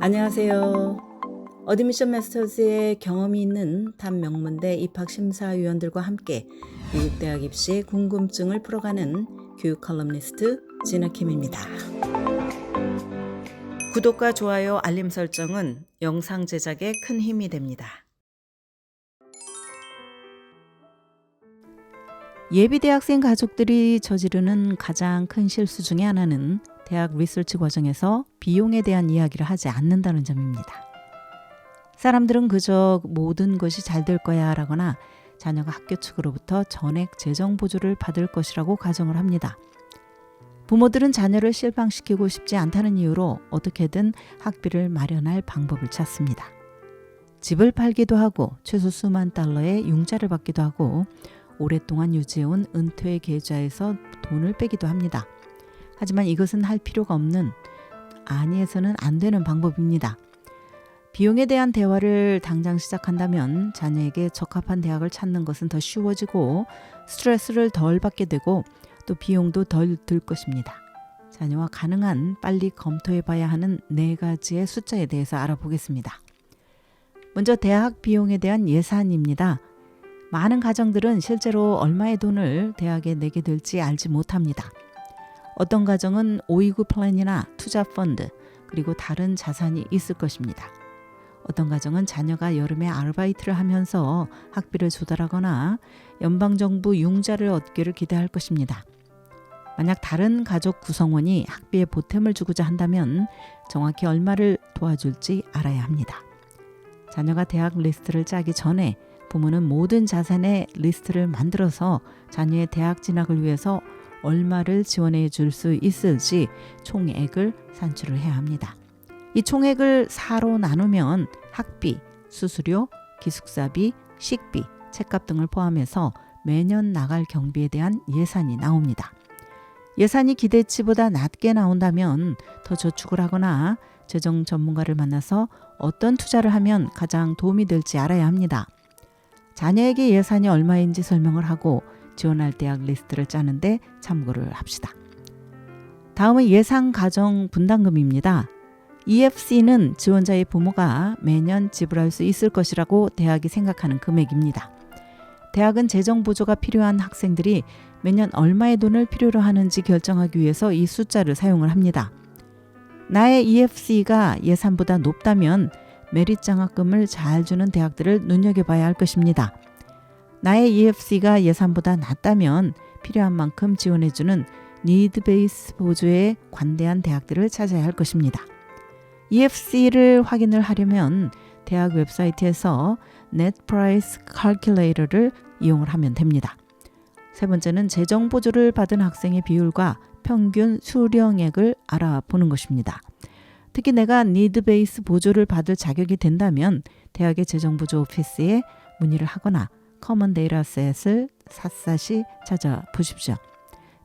안녕하세요. 어드미션 마스터즈에 경험이 있는 탑 명문대 입학심사위원들과 함께 미국 대학 입시 궁금증을 풀어가는 교육 컬럼니스트 진아킴입니다. 구독과 좋아요, 알림 설정은 영상 제작에 큰 힘이 됩니다. 예비대학생 가족들이 저지르는 가장 큰 실수 중에 하나는 대학 리서치 과정에서 비용에 대한 이야기를 하지 않는다는 점입니다. 사람들은 그저 모든 것이 잘 될 거야 라거나 자녀가 학교 측으로부터 전액 재정 보조를 받을 것이라고 가정을 합니다. 부모들은 자녀를 실망시키고 싶지 않다는 이유로 어떻게든 학비를 마련할 방법을 찾습니다. 집을 팔기도 하고 최소 수만 달러의 융자를 받기도 하고 오랫동안 유지해온 은퇴 계좌에서 돈을 빼기도 합니다. 하지만 이것은 할 필요가 없는, 아니해서는 안 되는 방법입니다. 비용에 대한 대화를 당장 시작한다면 자녀에게 적합한 대학을 찾는 것은 더 쉬워지고 스트레스를 덜 받게 되고 또 비용도 덜 들 것입니다. 자녀와 가능한 빨리 검토해봐야 하는 4가지의 숫자에 대해서 알아보겠습니다. 먼저 대학 비용에 대한 예산입니다. 많은 가정들은 실제로 얼마의 돈을 대학에 내게 될지 알지 못합니다. 어떤 가정은 오이구 플랜이나 투자 펀드 그리고 다른 자산이 있을 것입니다. 어떤 가정은 자녀가 여름에 아르바이트를 하면서 학비를 조달하거나 연방정부 융자를 얻기를 기대할 것입니다. 만약 다른 가족 구성원이 학비에 보탬을 주고자 한다면 정확히 얼마를 도와줄지 알아야 합니다. 자녀가 대학 리스트를 짜기 전에 부모는 모든 자산의 리스트를 만들어서 자녀의 대학 진학을 위해서 얼마를 지원해 줄 수 있을지 총액을 산출을 해야 합니다. 이 총액을 4로 나누면 학비, 수수료, 기숙사비, 식비, 책값 등을 포함해서 매년 나갈 경비에 대한 예산이 나옵니다. 예산이 기대치보다 낮게 나온다면 더 저축을 하거나 재정 전문가를 만나서 어떤 투자를 하면 가장 도움이 될지 알아야 합니다. 자녀에게 예산이 얼마인지 설명을 하고 지원할 대학 리스트를 짜는데 참고를 합시다. 다음은 예상 가정 분담금입니다. EFC는 지원자의 부모가 매년 지불할 수 있을 것이라고 대학이 생각하는 금액입니다. 대학은 재정 보조가 필요한 학생들이 매년 얼마의 돈을 필요로 하는지 결정하기 위해서 이 숫자를 사용을 합니다. 나의 EFC가 예산보다 높다면 메릿 장학금을 잘 주는 대학들을 눈여겨봐야 할 것입니다. 나의 EFC가 예산보다 낮다면 필요한 만큼 지원해주는 니드 베이스 보조에 관대한 대학들을 찾아야 할 것입니다. EFC를 확인을 하려면 대학 웹사이트에서 Net Price Calculator를 이용을 하면 됩니다. 세 번째는 재정 보조를 받은 학생의 비율과 평균 수령액을 알아보는 것입니다. 특히 내가 니드 베이스 보조를 받을 자격이 된다면 대학의 재정보조 오피스에 문의를 하거나 커먼 데이터셋을 샅샅이 찾아보십시오.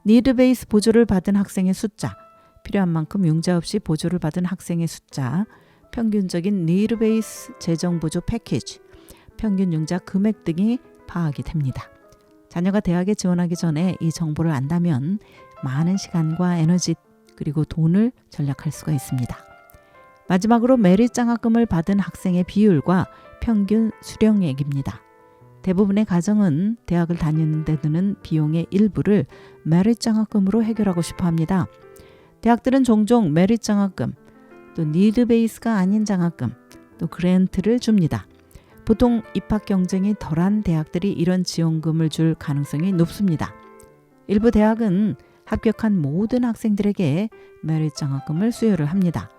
니드 베이스 보조를 받은 학생의 숫자, 필요한 만큼 융자 없이 보조를 받은 학생의 숫자, 평균적인 니드 베이스 재정보조 패키지, 평균 융자 금액 등이 파악이 됩니다. 자녀가 대학에 지원하기 전에 이 정보를 안다면 많은 시간과 에너지 그리고 돈을 절약할 수가 있습니다. 마지막으로 메릿 장학금을 받은 학생의 비율과 평균 수령액입니다. 대부분의 가정은 대학을 다니는 데 드는 비용의 일부를 메릿 장학금으로 해결하고 싶어 합니다. 대학들은 종종 메릿 장학금, 또 니드 베이스가 아닌 장학금, 또 그랜트를 줍니다. 보통 입학 경쟁이 덜한 대학들이 이런 지원금을 줄 가능성이 높습니다. 일부 대학은 합격한 모든 학생들에게 메릿 장학금을 수여를 합니다.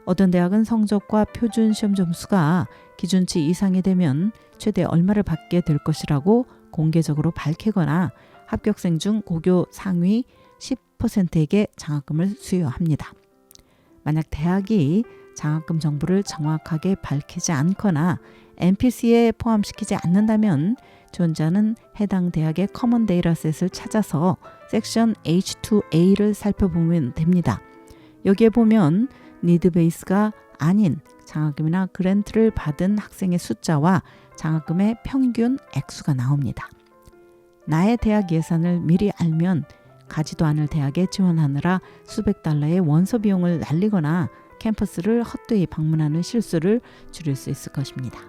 어떤 대학은 성적과 표준 시험 점수가 기준치 이상이 되면 최대 얼마를 받게 될 것이라고 공개적으로 밝히거나 합격생 중 고교 상위 10%에게 장학금을 수여합니다. 만약 대학이 장학금 정보를 정확하게 밝히지 않거나 NPC에 포함시키지 않는다면 지원자는 해당 대학의 커먼 데이터셋을 찾아서 섹션 H2A를 살펴보면 됩니다. 여기에 보면 니드 베이스가 아닌 장학금이나 그랜트를 받은 학생의 숫자와 장학금의 평균 액수가 나옵니다. 나의 대학 예산을 미리 알면 가지도 않을 대학에 지원하느라 수백 달러의 원서 비용을 날리거나 캠퍼스를 헛되이 방문하는 실수를 줄일 수 있을 것입니다.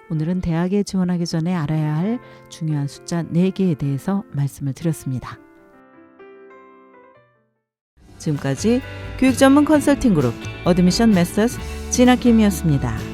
오늘은 대학에 지원하기 전에 알아야 할 중요한 숫자 4개에 대해서 말씀을 드렸습니다. 지금까지 교육 전문 컨설팅 그룹 어드미션 메서스 진아킴이었습니다.